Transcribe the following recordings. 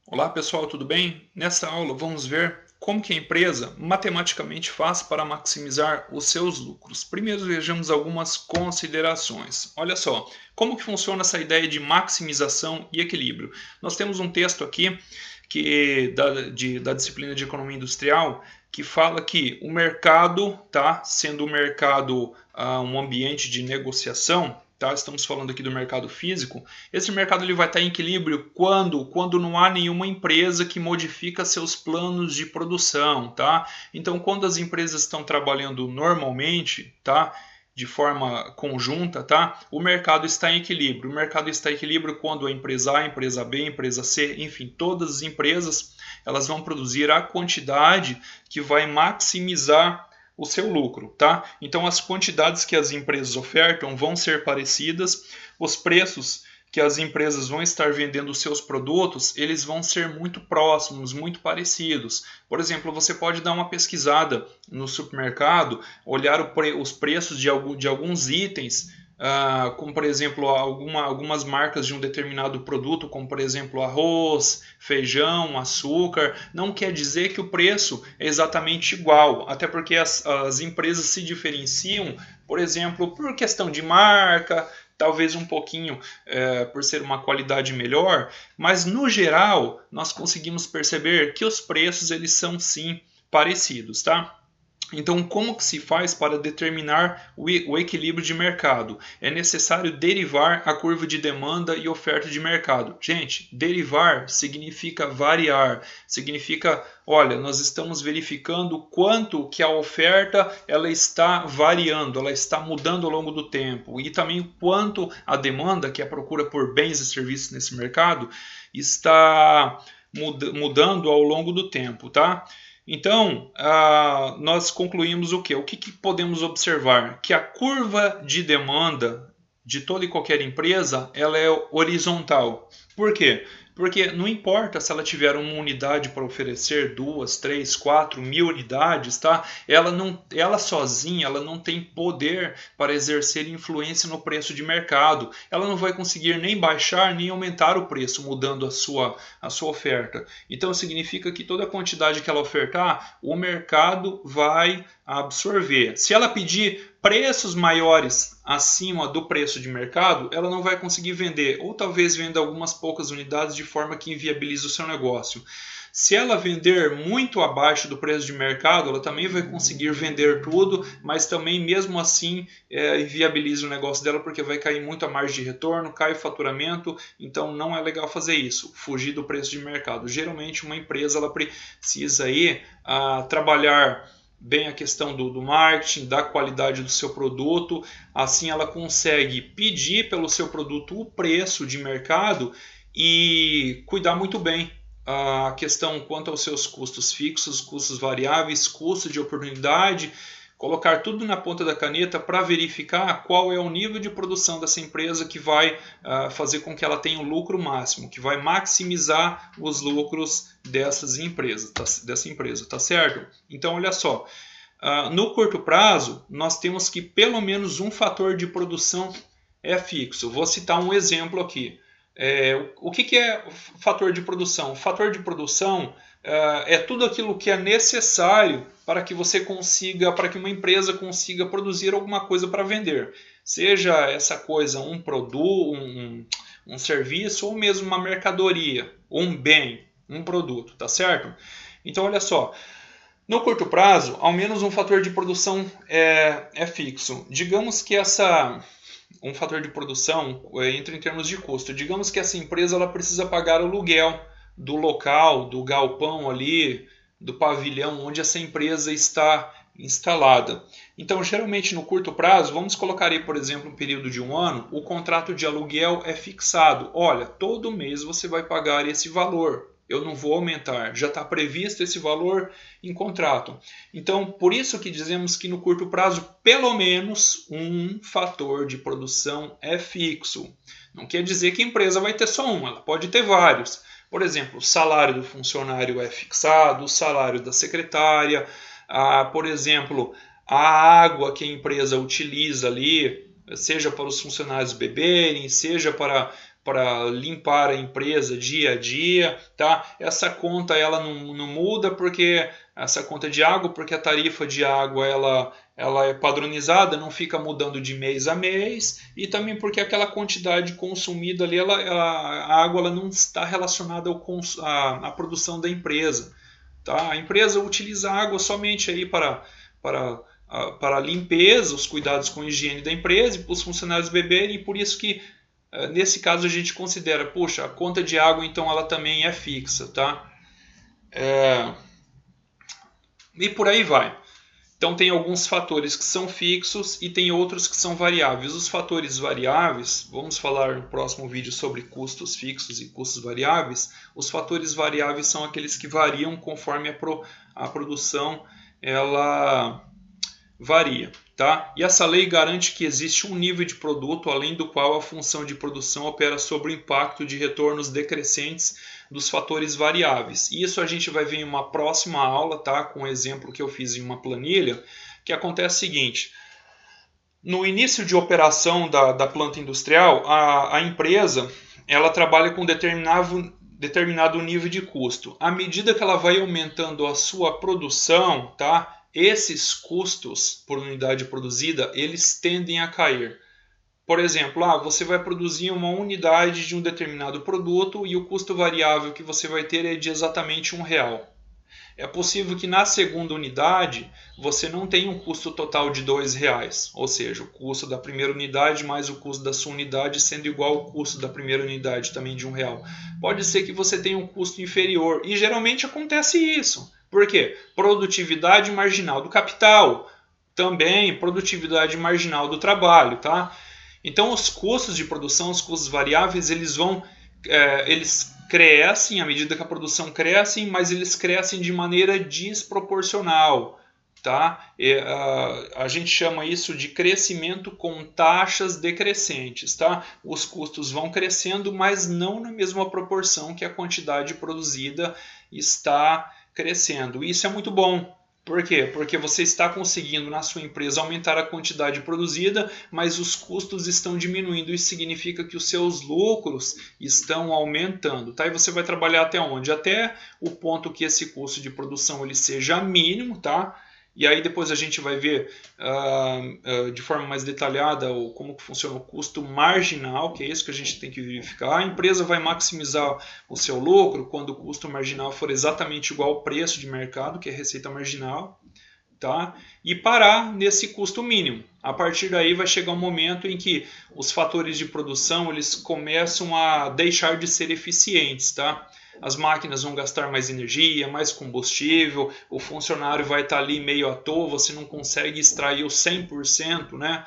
Olá pessoal, tudo bem? Nesta aula vamos ver como que a empresa matematicamente faz para maximizar os seus lucros. Primeiro vejamos algumas considerações. Olha só, como que funciona essa ideia de maximização e equilíbrio? Nós temos um texto aqui da disciplina de economia industrial que fala que o mercado, tá, sendo o mercado um ambiente de negociação, tá, estamos falando aqui do mercado físico, esse mercado ele vai estar em equilíbrio quando não há nenhuma empresa que modifica seus planos de produção, tá? Então, quando as empresas estão trabalhando normalmente, tá? De forma conjunta, tá? O mercado está em equilíbrio. O mercado está em equilíbrio quando a empresa A, a empresa B, a empresa C, enfim, todas as empresas, elas vão produzir a quantidade que vai maximizar o seu lucro, tá? Então as quantidades que as empresas ofertam vão ser parecidas, os preços que as empresas vão estar vendendo os seus produtos, eles vão ser muito próximos, muito parecidos. Por exemplo, você pode dar uma pesquisada no supermercado, olhar os preços de alguns itens, como por exemplo algumas marcas de um determinado produto, como por exemplo arroz, feijão, açúcar, não quer dizer que o preço é exatamente igual, até porque as empresas se diferenciam, por exemplo, por questão de marca, talvez um pouquinho por ser uma qualidade melhor, mas no geral nós conseguimos perceber que os preços eles são sim parecidos, tá? Então, como que se faz para determinar o equilíbrio de mercado? É necessário derivar a curva de demanda e oferta de mercado. Gente, derivar significa variar, significa, olha, nós estamos verificando quanto que a oferta ela está variando, ela está mudando ao longo do tempo e também quanto a demanda, que é a procura por bens e serviços nesse mercado, está mudando ao longo do tempo, tá? Então, nós concluímos o quê? O que podemos observar? Que a curva de demanda de toda e qualquer empresa ela é horizontal. Por quê? Porque não importa se ela tiver uma unidade para oferecer, 2, 3, 4 mil unidades, tá? Ela sozinha ela não tem poder para exercer influência no preço de mercado. Ela não vai conseguir nem baixar nem aumentar o preço mudando a sua oferta. Então significa que toda a quantidade que ela ofertar, o mercado vai absorver. Se ela pedir preços maiores acima do preço de mercado, ela não vai conseguir vender, ou talvez venda algumas poucas unidades de forma que inviabilize o seu negócio. Se ela vender muito abaixo do preço de mercado, ela também vai conseguir vender tudo, mas também mesmo assim inviabiliza o negócio dela porque vai cair muito a margem de retorno, cai o faturamento, então não é legal fazer isso, fugir do preço de mercado. Geralmente uma empresa ela precisa aí trabalhar bem a questão do marketing, da qualidade do seu produto, assim ela consegue pedir pelo seu produto o preço de mercado e cuidar muito bem a questão quanto aos seus custos fixos, custos variáveis, custo de oportunidade, colocar tudo na ponta da caneta para verificar qual é o nível de produção dessa empresa que vai fazer com que ela tenha o lucro máximo, que vai maximizar os lucros dessa empresa, tá certo? Então, olha só, no curto prazo, nós temos que pelo menos um fator de produção é fixo. Vou citar um exemplo aqui. O que é fator de produção? Fator de produção é tudo aquilo que é necessário para que você consiga, para que uma empresa consiga produzir alguma coisa para vender. Seja essa coisa um produto, um serviço ou mesmo uma mercadoria, um bem, um produto, tá certo? Então olha só, no curto prazo, ao menos um fator de produção é fixo. Digamos que um fator de produção entra em termos de custo. Digamos que essa empresa ela precisa pagar o aluguel do local, do galpão ali, do pavilhão onde essa empresa está instalada. Então, geralmente no curto prazo, vamos colocar aí, por exemplo, um período de um ano, o contrato de aluguel é fixado. Olha, todo mês você vai pagar esse valor. Eu não vou aumentar, já está previsto esse valor em contrato. Então, por isso que dizemos que no curto prazo, pelo menos um fator de produção é fixo. Não quer dizer que a empresa vai ter só um, ela pode ter vários. Por exemplo, o salário do funcionário é fixado, o salário da secretária, por exemplo, a água que a empresa utiliza ali, seja para os funcionários beberem, seja para para limpar a empresa dia a dia, tá? Essa conta ela não muda porque essa conta de água, porque a tarifa de água ela é padronizada, não fica mudando de mês a mês, e também porque aquela quantidade consumida ali, a água ela não está relacionada à produção da empresa. Tá? A empresa utiliza a água somente aí para a limpeza, os cuidados com a higiene da empresa e para os funcionários beberem, e por isso que nesse caso a gente considera, puxa, a conta de água então ela também é fixa, tá? E por aí vai. Então tem alguns fatores que são fixos e tem outros que são variáveis. Os fatores variáveis, vamos falar no próximo vídeo sobre custos fixos e custos variáveis. Os fatores variáveis são aqueles que variam conforme a produção ela varia, tá? E essa lei garante que existe um nível de produto além do qual a função de produção opera sobre o impacto de retornos decrescentes dos fatores variáveis. E isso a gente vai ver em uma próxima aula, tá? Com um exemplo que eu fiz em uma planilha, que acontece o seguinte: no início de operação da planta industrial, a empresa ela trabalha com determinado nível de custo. À medida que ela vai aumentando a sua produção, tá? Esses custos por unidade produzida, eles tendem a cair. Por exemplo, você vai produzir uma unidade de um determinado produto e o custo variável que você vai ter é de exatamente R$1. É possível que na segunda unidade você não tenha um custo total de R$2, ou seja, o custo da primeira unidade mais o custo da sua unidade sendo igual ao custo da primeira unidade também de R$1. Pode ser que você tenha um custo inferior e geralmente acontece isso. Por quê? Produtividade marginal do capital, também produtividade marginal do trabalho, tá? Então os custos de produção, os custos variáveis, eles crescem à medida que a produção cresce, mas eles crescem de maneira desproporcional, tá? A gente chama isso de crescimento com taxas decrescentes, tá? Os custos vão crescendo, mas não na mesma proporção que a quantidade produzida está crescendo. Isso é muito bom. Por quê? Porque você está conseguindo na sua empresa aumentar a quantidade produzida, mas os custos estão diminuindo. Isso significa que os seus lucros estão aumentando. Tá? E você vai trabalhar até onde? Até o ponto que esse custo de produção ele seja mínimo, tá? E aí depois a gente vai ver de forma mais detalhada como que funciona o custo marginal, que é isso que a gente tem que verificar. A empresa vai maximizar o seu lucro quando o custo marginal for exatamente igual ao preço de mercado, que é a receita marginal, tá? E parar nesse custo mínimo. A partir daí vai chegar um momento em que os fatores de produção eles começam a deixar de ser eficientes, tá? As máquinas vão gastar mais energia, mais combustível, o funcionário vai estar ali meio à toa, você não consegue extrair o 100%, né,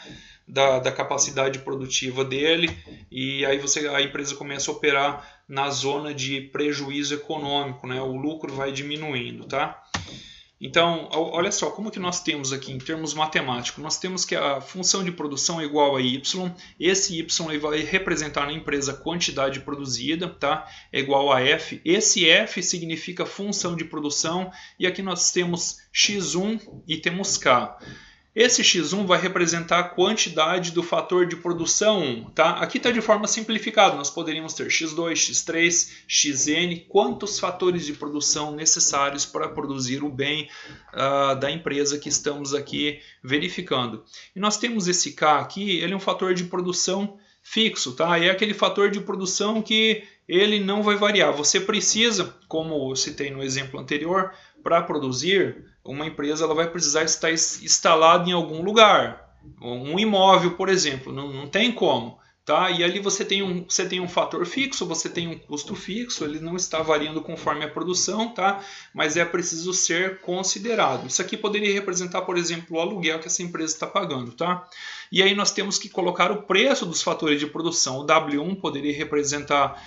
da capacidade produtiva dele, e aí a empresa começa a operar na zona de prejuízo econômico, né, o lucro vai diminuindo, tá? Então, olha só, como que nós temos aqui em termos matemáticos? Nós temos que a função de produção é igual a y, esse y vai representar na empresa a quantidade produzida, tá? É igual a f, esse f significa função de produção, e aqui nós temos x1 e temos k. Esse x1 vai representar a quantidade do fator de produção 1. Tá? Aqui está de forma simplificada. Nós poderíamos ter x2, x3, xn, quantos fatores de produção necessários para produzir o bem da empresa que estamos aqui verificando. E nós temos esse k aqui, ele é um fator de produção fixo. Tá? É aquele fator de produção que ele não vai variar. Você precisa, como eu citei no exemplo anterior, para produzir, uma empresa ela vai precisar estar instalada em algum lugar. Um imóvel, por exemplo, não tem como. Tá? E ali você tem um fator fixo, você tem um custo fixo, ele não está variando conforme a produção, tá? Mas é preciso ser considerado. Isso aqui poderia representar, por exemplo, o aluguel que essa empresa está pagando. Tá? E aí nós temos que colocar o preço dos fatores de produção. O W1 poderia representar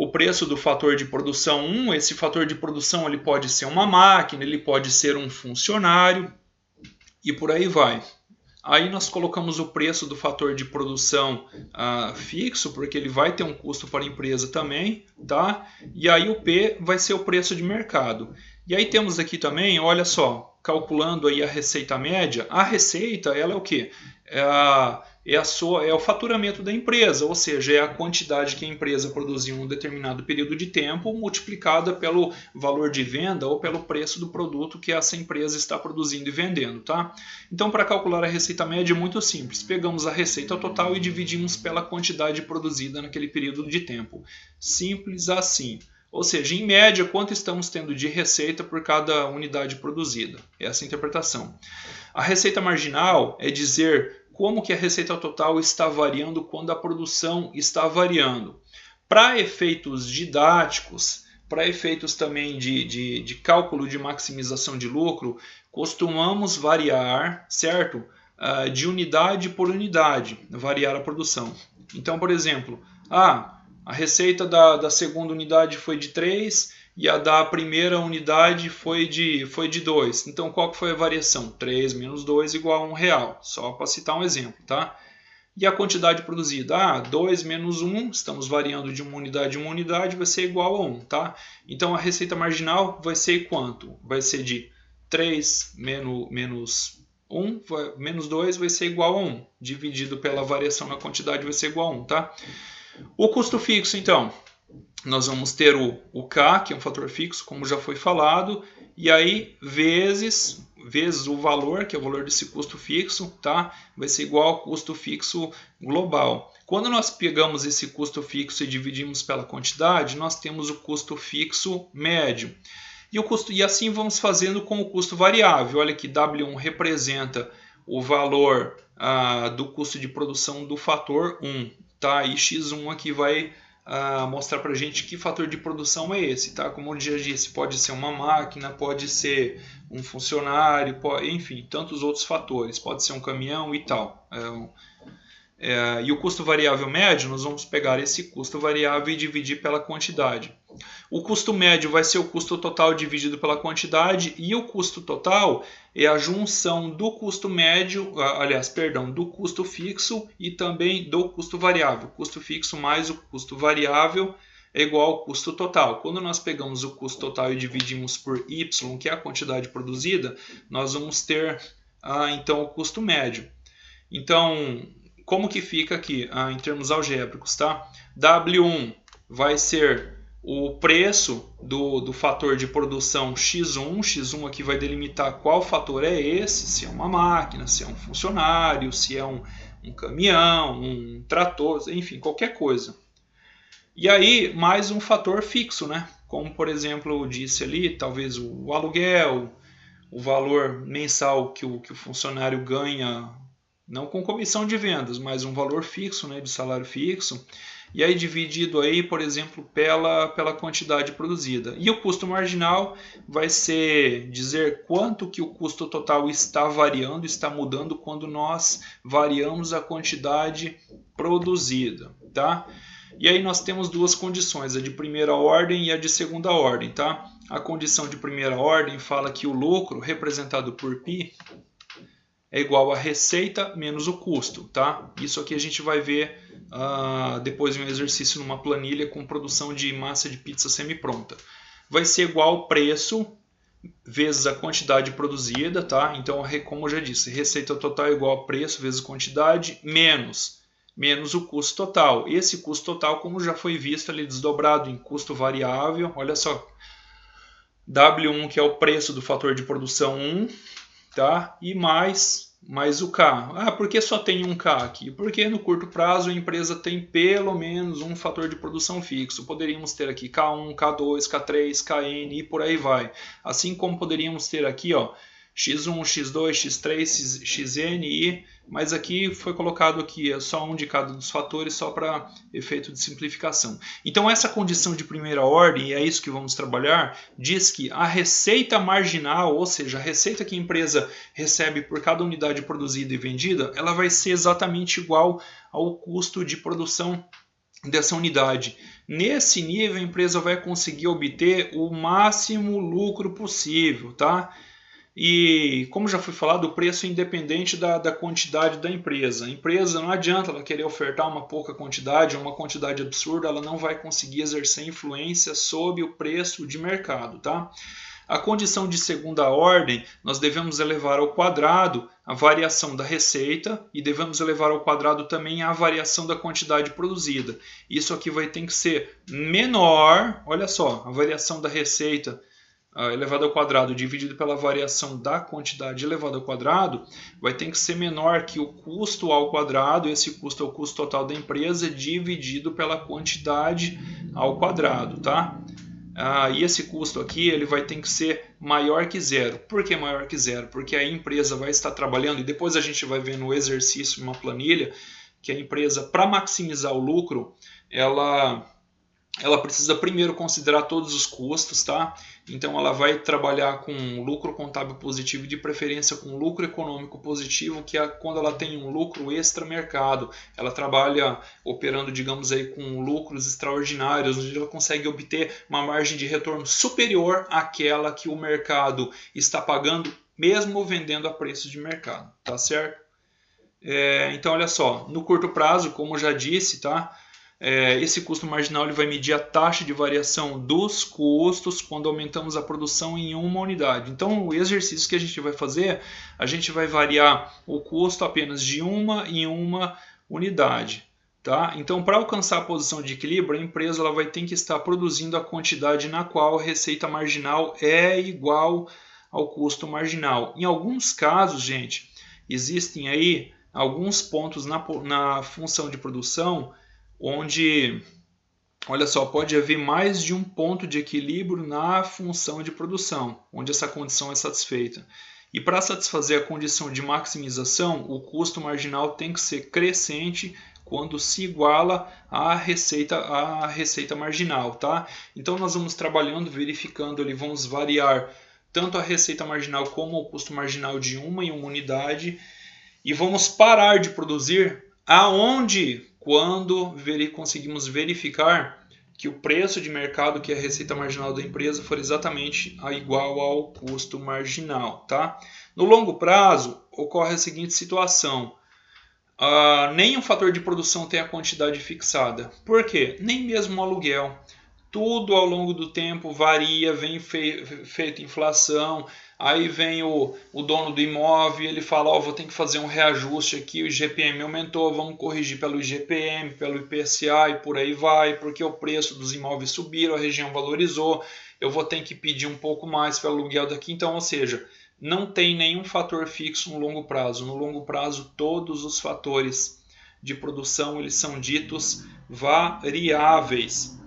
o preço do fator de produção 1, esse fator de produção ele pode ser uma máquina, ele pode ser um funcionário e por aí vai. Aí nós colocamos o preço do fator de produção fixo, porque ele vai ter um custo para a empresa também, tá? E aí o P vai ser o preço de mercado. E aí temos aqui também, olha só, calculando aí a receita média. A receita, ela é o quê? é o faturamento da empresa, ou seja, é a quantidade que a empresa produziu em um determinado período de tempo multiplicada pelo valor de venda ou pelo preço do produto que essa empresa está produzindo e vendendo, tá? Então, para calcular a receita média é muito simples. Pegamos a receita total e dividimos pela quantidade produzida naquele período de tempo. Simples assim. Ou seja, em média, quanto estamos tendo de receita por cada unidade produzida. Essa é a interpretação. A receita marginal é dizer como que a receita total está variando quando a produção está variando. Para efeitos didáticos, para efeitos também de cálculo de maximização de lucro, costumamos variar, certo? De unidade por unidade, variar a produção. Então, por exemplo, a receita da segunda unidade foi de 3 e a da primeira unidade foi de 2. Então, qual que foi a variação? 3 menos 2 igual a R$1, só para citar um exemplo, tá? E a quantidade produzida? 2 menos 1, estamos variando de uma unidade, vai ser igual a 1, tá? Então, a receita marginal vai ser quanto? Vai ser de 3 menos 1, menos 2 vai ser igual a 1, dividido pela variação na quantidade vai ser igual a 1, tá? O custo fixo, então, nós vamos ter o K, que é um fator fixo, como já foi falado, e aí vezes o valor, que é o valor desse custo fixo, tá? Vai ser igual ao custo fixo global. Quando nós pegamos esse custo fixo e dividimos pela quantidade, nós temos o custo fixo médio. E assim vamos fazendo com o custo variável. Olha que W1 representa o valor do custo de produção do fator 1. Tá? E X1 aqui vai mostrar para a gente que fator de produção é esse. Tá? Como eu já disse, pode ser uma máquina, pode ser um funcionário, enfim, tantos outros fatores. Pode ser um caminhão e tal. E o custo variável médio, nós vamos pegar esse custo variável e dividir pela quantidade. O custo médio vai ser o custo total dividido pela quantidade, e o custo total é a junção do custo médio, do custo fixo e também do custo variável. O custo fixo mais o custo variável é igual ao custo total. Quando nós pegamos o custo total e dividimos por Y, que é a quantidade produzida, nós vamos ter então o custo médio. Então, como que fica aqui em termos algébricos, tá? W1 vai ser o preço do fator de produção X1. X1 aqui vai delimitar qual fator é esse, se é uma máquina, se é um funcionário, se é um caminhão, um trator, enfim, qualquer coisa. E aí, mais um fator fixo, né? Como, por exemplo, eu disse ali, talvez o aluguel, o valor mensal que o funcionário ganha, não com comissão de vendas, mas um valor fixo, né, de salário fixo, e aí dividido aí, por exemplo, pela quantidade produzida. E o custo marginal vai ser dizer quanto que o custo total está variando, está mudando quando nós variamos a quantidade produzida, tá? E aí nós temos duas condições, a de primeira ordem e a de segunda ordem, tá? A condição de primeira ordem fala que o lucro, representado por π, é igual a receita menos o custo, tá? Isso aqui a gente vai ver depois em um exercício numa planilha com produção de massa de pizza semi-pronta. Vai ser igual ao preço vezes a quantidade produzida, tá? Então, como eu já disse, receita total é igual a preço vezes quantidade menos o custo total. Esse custo total, como já foi visto ali desdobrado em custo variável, olha só, W1 que é o preço do fator de produção 1, tá? E mais o K. Por que só tem um K aqui? Porque no curto prazo a empresa tem pelo menos um fator de produção fixo. Poderíamos ter aqui K1, K2, K3, KN e por aí vai. Assim como poderíamos ter aqui, ó, X1, X2, X3, XN e... Mas aqui foi colocado aqui só um de cada dos fatores, só para efeito de simplificação. Então essa condição de primeira ordem, e é isso que vamos trabalhar, diz que a receita marginal, ou seja, a receita que a empresa recebe por cada unidade produzida e vendida, ela vai ser exatamente igual ao custo de produção dessa unidade. Nesse nível a empresa vai conseguir obter o máximo lucro possível, tá? E, como já foi falado, o preço é independente da quantidade da empresa. A empresa, não adianta ela querer ofertar uma pouca quantidade, uma quantidade absurda, ela não vai conseguir exercer influência sobre o preço de mercado, tá? A condição de segunda ordem, nós devemos elevar ao quadrado a variação da receita e devemos elevar ao quadrado também a variação da quantidade produzida. Isso aqui vai ter que ser menor, olha só, a variação da receita elevado ao quadrado dividido pela variação da quantidade elevado ao quadrado vai ter que ser menor que o custo ao quadrado, esse custo é o custo total da empresa, dividido pela quantidade ao quadrado, tá? E esse custo aqui ele vai ter que ser maior que zero. Por que maior que zero? Porque a empresa vai estar trabalhando, e depois a gente vai ver no exercício uma planilha, que a empresa, para maximizar o lucro, ela precisa primeiro considerar todos os custos, tá? Então ela vai trabalhar com lucro contábil positivo e de preferência com lucro econômico positivo, que é quando ela tem um lucro extra-mercado. Ela trabalha operando, digamos aí, com lucros extraordinários, onde ela consegue obter uma margem de retorno superior àquela que o mercado está pagando, mesmo vendendo a preço de mercado, tá certo? Então olha só, no curto prazo, como eu já disse, tá? Esse custo marginal ele vai medir a taxa de variação dos custos quando aumentamos a produção em uma unidade. Então, o exercício que a gente vai fazer, a gente vai variar o custo apenas de uma em uma unidade. Tá? Então, para alcançar a posição de equilíbrio, a empresa ela vai ter que estar produzindo a quantidade na qual a receita marginal é igual ao custo marginal. Em alguns casos, gente, existem aí alguns pontos na função de produção onde, olha só, pode haver mais de um ponto de equilíbrio na função de produção, onde essa condição é satisfeita. E para satisfazer a condição de maximização, o custo marginal tem que ser crescente quando se iguala à receita marginal, tá? Então nós vamos trabalhando, verificando ali, vamos variar tanto a receita marginal como o custo marginal de uma em uma unidade e vamos parar de produzir quando conseguimos verificar que o preço de mercado, que é a receita marginal da empresa, for exatamente igual ao custo marginal. Tá? No longo prazo, ocorre a seguinte situação. Nenhum fator de produção tem a quantidade fixada. Por quê? Nem mesmo o aluguel. Tudo ao longo do tempo varia, vem feita inflação, aí vem o dono do imóvel e ele fala, vou ter que fazer um reajuste aqui, o IGPM aumentou, vamos corrigir pelo IGPM, pelo IPCA e por aí vai, porque o preço dos imóveis subiram, a região valorizou, eu vou ter que pedir um pouco mais pelo aluguel daqui, então, ou seja, não tem nenhum fator fixo no longo prazo. No longo prazo, todos os fatores de produção eles são ditos variáveis.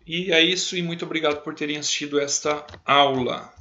E é isso, e muito obrigado por terem assistido esta aula.